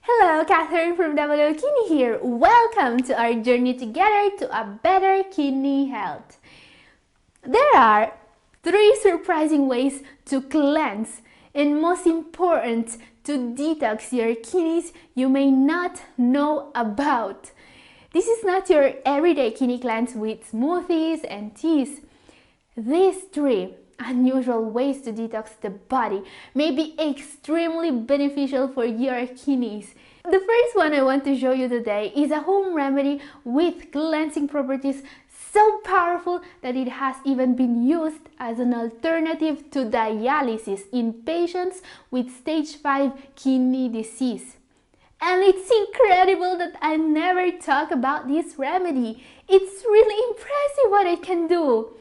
Hello, Katherine from W Kidney here. Welcome to our journey together to a better kidney health. There are 3 surprising ways to cleanse and, most important, to detox your kidneys you may not know about. This is not your everyday kidney cleanse with smoothies and teas. These 3 unusual ways to detox the body may be extremely beneficial for your kidneys. The first one I want to show you today is a home remedy with cleansing properties so powerful that it has even been used as an alternative to dialysis in patients with stage 5 kidney disease. And it's incredible that I never talk about this remedy. It's really impressive what it can do.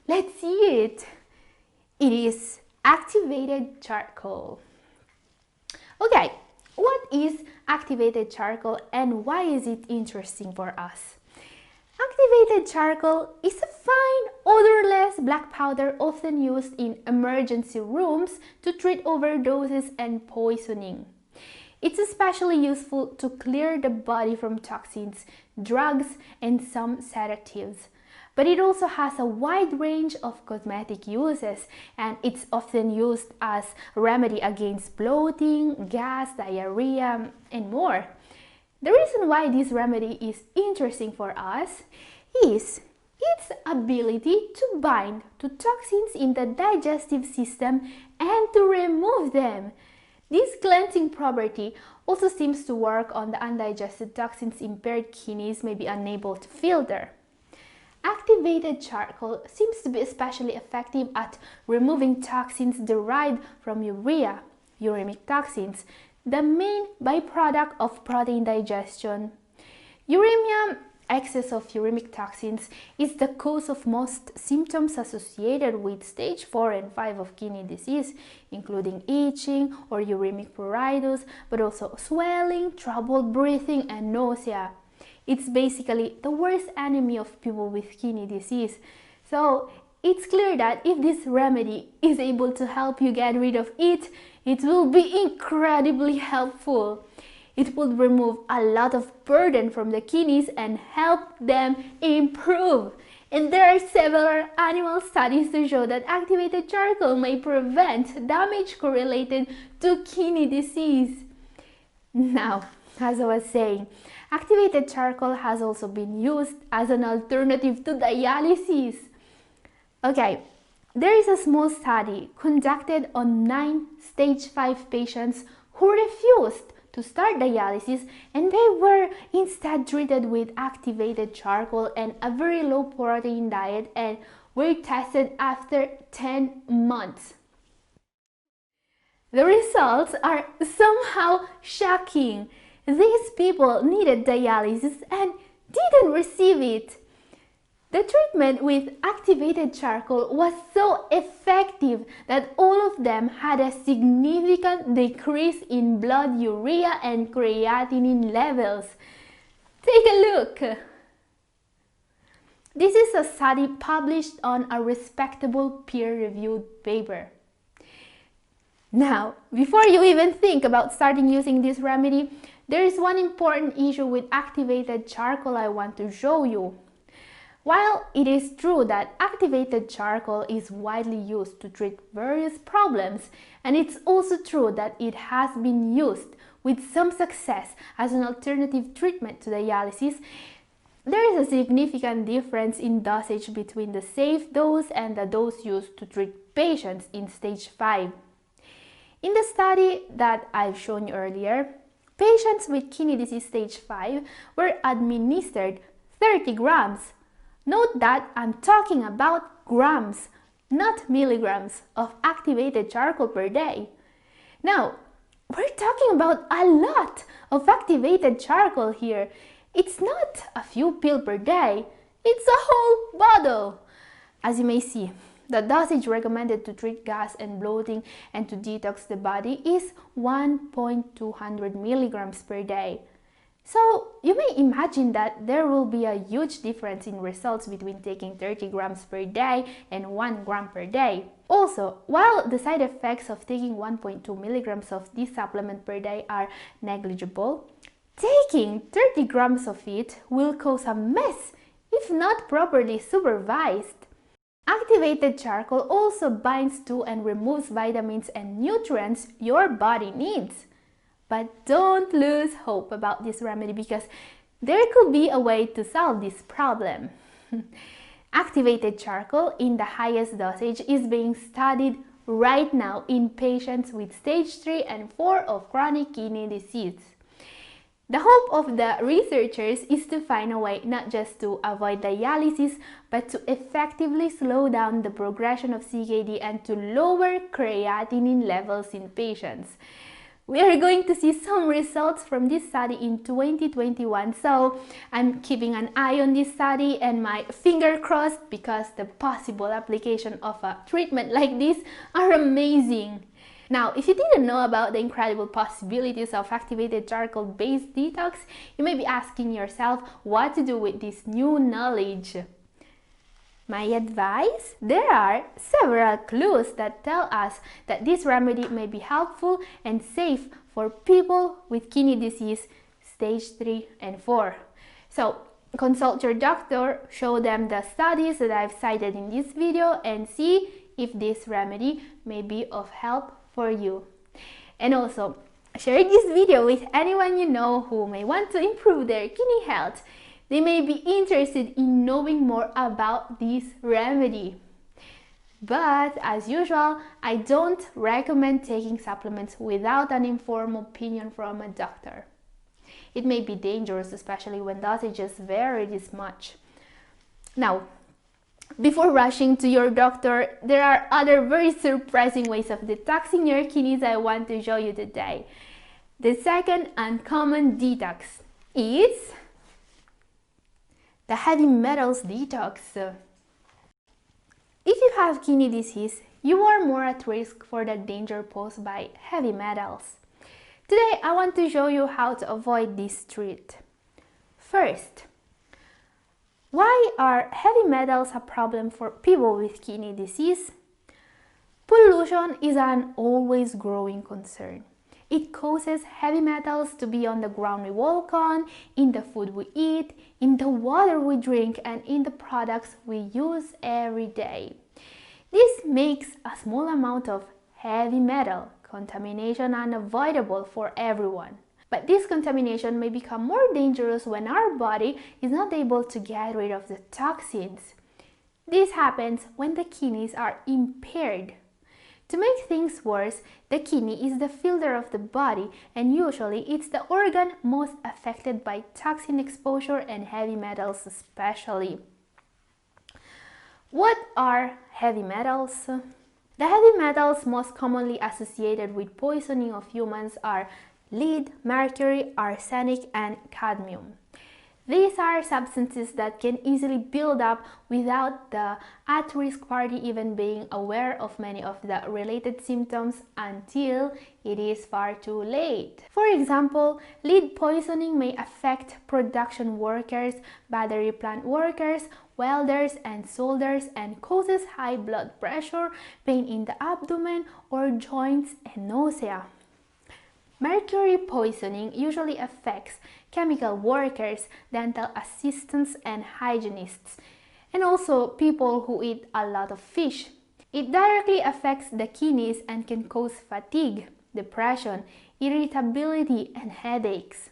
Let's see it. It is activated charcoal. Okay, what is activated charcoal and why is it interesting for us? Activated charcoal is a fine, odorless black powder often used in emergency rooms to treat overdoses and poisoning. It's especially useful to clear the body from toxins, drugs, and some sedatives. But it also has a wide range of cosmetic uses, and it's often used as a remedy against bloating, gas, diarrhea, and more. The reason why this remedy is interesting for us is its ability to bind to toxins in the digestive system and to remove them. This cleansing property also seems to work on the undigested toxins impaired kidneys may be unable to filter. Activated charcoal seems to be especially effective at removing toxins derived from urea, uremic toxins, the main byproduct of protein digestion. Uremia, excess of uremic toxins, is the cause of most symptoms associated with stage 4 and 5 of kidney disease, including itching or uremic pruritus, but also swelling, troubled breathing, and nausea. It's basically the worst enemy of people with kidney disease. So it's clear that if this remedy is able to help you get rid of it, it will be incredibly helpful. It will remove a lot of burden from the kidneys and help them improve. And there are several animal studies to show that activated charcoal may prevent damage correlated to kidney disease. Now, as I was saying, activated charcoal has also been used as an alternative to dialysis. Okay, there is a small study conducted on 9 stage 5 patients who refused to start dialysis, and they were instead treated with activated charcoal and a very low protein diet and were tested after 10 months. The results are somehow shocking. These people needed dialysis and didn't receive it. The treatment with activated charcoal was so effective that all of them had a significant decrease in blood urea and creatinine levels. Take a look. This is a study published on a respectable peer-reviewed paper. Now, before you even think about starting using this remedy, there is one important issue with activated charcoal I want to show you. While it is true that activated charcoal is widely used to treat various problems, and it's also true that it has been used with some success as an alternative treatment to dialysis, there is a significant difference in dosage between the safe dose and the dose used to treat patients in stage 5. In the study that I've shown you earlier, patients with kidney disease stage 5 were administered 30 grams. Note that I'm talking about grams, not milligrams, of activated charcoal per day. Now, we're talking about a lot of activated charcoal here. It's not a few pills per day, it's a whole bottle. As you may see, the dosage recommended to treat gas and bloating and to detox the body is 1.200 milligrams per day. So you may imagine that there will be a huge difference in results between taking 30 grams per day and 1 gram per day. Also, while the side effects of taking 1.2 milligrams of this supplement per day are negligible, taking 30 grams of it will cause a mess if not properly supervised. Activated charcoal also binds to and removes vitamins and nutrients your body needs. But don't lose hope about this remedy because there could be a way to solve this problem. Activated charcoal in the highest dosage is being studied right now in patients with stage 3 and 4 of chronic kidney disease. The hope of the researchers is to find a way not just to avoid dialysis, but to effectively slow down the progression of CKD and to lower creatinine levels in patients. We are going to see some results from this study in 2021, so I'm keeping an eye on this study and my finger crossed because the possible application of a treatment like this are amazing. Now, if you didn't know about the incredible possibilities of activated charcoal-based detox, you may be asking yourself what to do with this new knowledge. My advice? There are several clues that tell us that this remedy may be helpful and safe for people with kidney disease stage 3 and 4. So, consult your doctor, show them the studies that I've cited in this video and see if this remedy may be of help for you. And also, share this video with anyone you know who may want to improve their kidney health. They may be interested in knowing more about this remedy. But as usual, I don't recommend taking supplements without an informed opinion from a doctor. It may be dangerous, especially when dosages vary this much. Now, before rushing to your doctor, there are other very surprising ways of detoxing your kidneys I want to show you today. The second uncommon detox is the heavy metals detox. If you have kidney disease, you are more at risk for the danger posed by heavy metals. Today, I want to show you how to avoid this threat. First, why are heavy metals a problem for people with kidney disease? Pollution is an always growing concern. It causes heavy metals to be on the ground we walk on, in the food we eat, in the water we drink, and in the products we use every day. This makes a small amount of heavy metal contamination unavoidable for everyone. But this contamination may become more dangerous when our body is not able to get rid of the toxins. This happens when the kidneys are impaired. To make things worse, the kidney is the filter of the body, and usually it's the organ most affected by toxin exposure and heavy metals especially. What are heavy metals? The heavy metals most commonly associated with poisoning of humans are lead, mercury, arsenic, and cadmium. These are substances that can easily build up without the at-risk party even being aware of many of the related symptoms until it is far too late. For example, lead poisoning may affect production workers, battery plant workers, welders, and soldiers and causes high blood pressure, pain in the abdomen or joints, and nausea. Mercury poisoning usually affects chemical workers, dental assistants, and hygienists, and also people who eat a lot of fish. It directly affects the kidneys and can cause fatigue, depression, irritability, and headaches.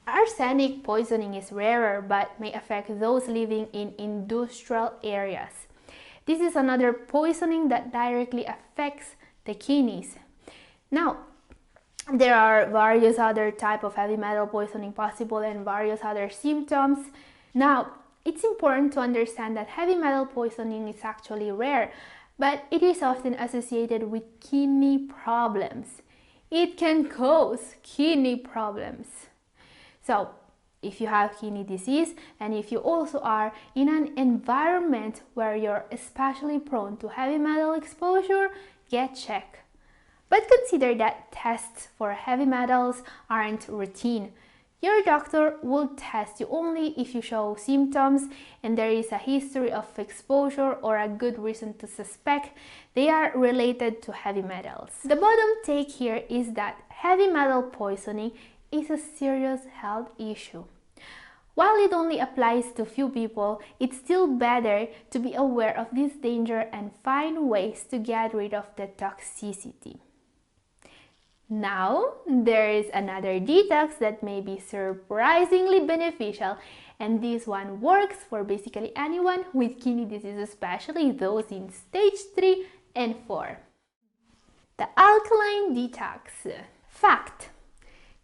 Arsenic poisoning is rarer but may affect those living in industrial areas. This is another poisoning that directly affects the kidneys. Now, there are various other types of heavy metal poisoning possible and various other symptoms. Now, it's important to understand that heavy metal poisoning is actually rare, but it is often associated with kidney problems. It can cause kidney problems. So, if you have kidney disease and if you also are in an environment where you're especially prone to heavy metal exposure, get checked. But consider that tests for heavy metals aren't routine. Your doctor will test you only if you show symptoms and there is a history of exposure or a good reason to suspect they are related to heavy metals. The bottom take here is that heavy metal poisoning is a serious health issue. While it only applies to few people, it's still better to be aware of this danger and find ways to get rid of the toxicity. Now, there is another detox that may be surprisingly beneficial, and this one works for basically anyone with kidney disease, especially those in stage 3 and 4. The alkaline detox. Fact: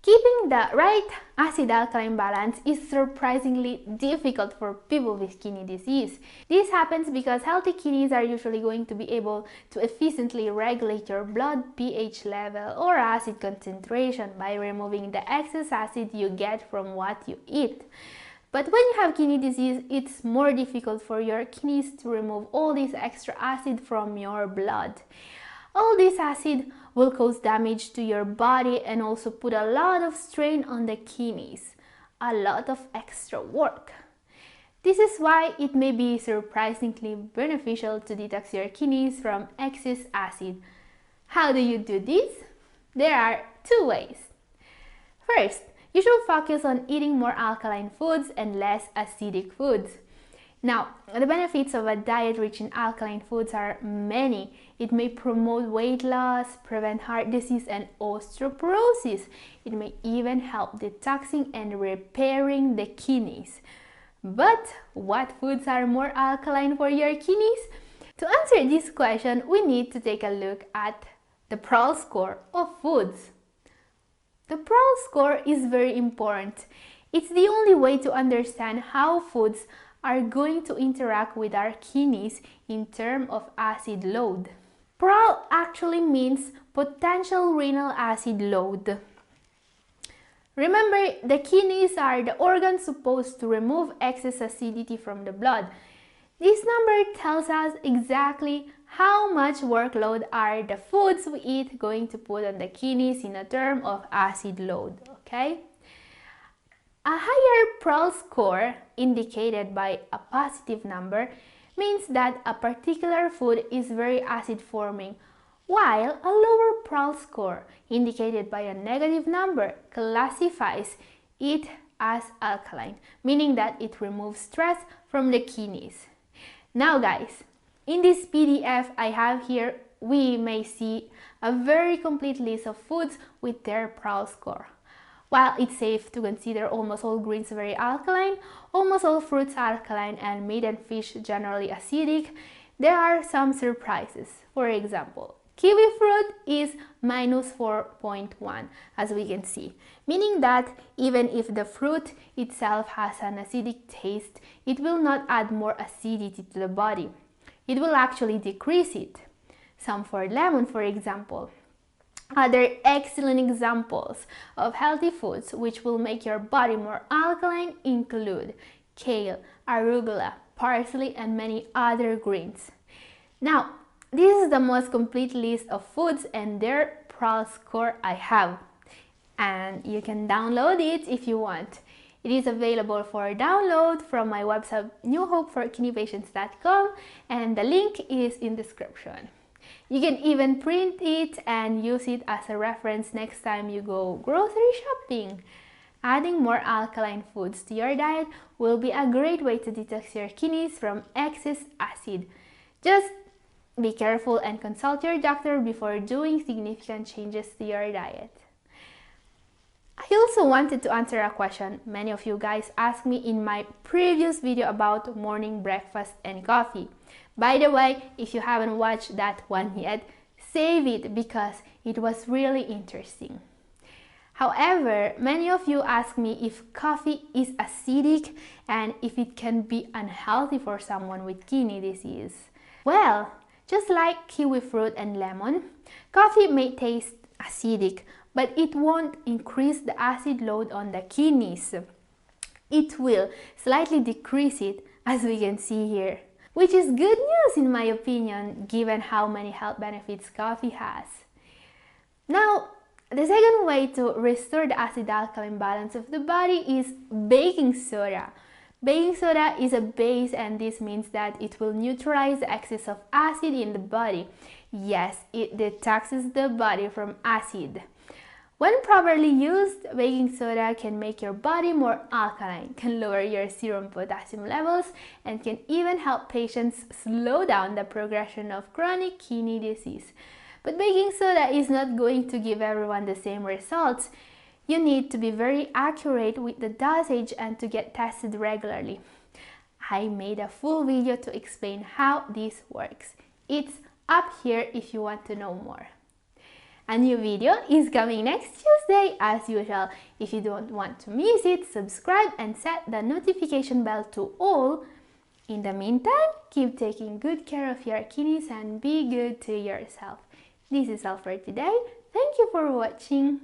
keeping the right acid-alkaline balance is surprisingly difficult for people with kidney disease. This happens because healthy kidneys are usually going to be able to efficiently regulate your blood pH level or acid concentration by removing the excess acid you get from what you eat. But when you have kidney disease, it's more difficult for your kidneys to remove all this extra acid from your blood. All this acid will cause damage to your body and also put a lot of strain on the kidneys, a lot of extra work. This is why it may be surprisingly beneficial to detox your kidneys from excess acid. How do you do this? There are 2 ways. First, you should focus on eating more alkaline foods and less acidic foods. Now, the benefits of a diet rich in alkaline foods are many. It may promote weight loss, prevent heart disease and osteoporosis. It may even help detoxing and repairing the kidneys. But what foods are more alkaline for your kidneys? To answer this question, we need to take a look at the PRAL score of foods. The PRAL score is very important. It's the only way to understand how foods are going to interact with our kidneys in terms of acid load. PRAL actually means potential renal acid load. Remember, the kidneys are the organs supposed to remove excess acidity from the blood. This number tells us exactly how much workload are the foods we eat going to put on the kidneys in a term of acid load, okay? A higher PRAL score, indicated by a positive number, means that a particular food is very acid forming, while a lower PRAL score, indicated by a negative number, classifies it as alkaline, meaning that it removes stress from the kidneys. Now guys, in this PDF I have here, we may see a very complete list of foods with their PRAL score. While it's safe to consider almost all grains very alkaline, almost all fruits alkaline, and meat and fish generally acidic, there are some surprises. For example, kiwi fruit is minus 4.1, as we can see, meaning that even if the fruit itself has an acidic taste, it will not add more acidity to the body. It will actually decrease it. Some for lemon, for example. Other excellent examples of healthy foods which will make your body more alkaline include kale, arugula, parsley, and many other greens. Now, this is the most complete list of foods and their PRAL score I have, and you can download it if you want. It is available for download from my website newhopeforkidneypatients.com, and the link is in the description. You can even print it and use it as a reference next time you go grocery shopping. Adding more alkaline foods to your diet will be a great way to detox your kidneys from excess acid. Just be careful and consult your doctor before doing significant changes to your diet. I also wanted to answer a question many of you guys asked me in my previous video about morning breakfast and coffee. By the way, if you haven't watched that one yet, save it because it was really interesting. However, many of you ask me if coffee is acidic and if it can be unhealthy for someone with kidney disease. Well, just like kiwi fruit and lemon, coffee may taste acidic, but it won't increase the acid load on the kidneys. It will slightly decrease it, as we can see here, which is good news in my opinion, given how many health benefits coffee has. Now, The second way to restore the acid-alkaline balance of the body is baking soda. Baking soda is a base, and this means that it will neutralize the excess of acid in the body. Yes, it detoxes the body from acid. When properly used, baking soda can make your body more alkaline, can lower your serum potassium levels, and can even help patients slow down the progression of chronic kidney disease. But baking soda is not going to give everyone the same results. You need to be very accurate with the dosage and to get tested regularly. I made a full video to explain how this works. It's up here if you want to know more. A new video is coming next Tuesday as usual. If you don't want to miss it, subscribe and set the notification bell to all. In the meantime, keep taking good care of your kidneys and be good to yourself. This is all for today. Thank you for watching.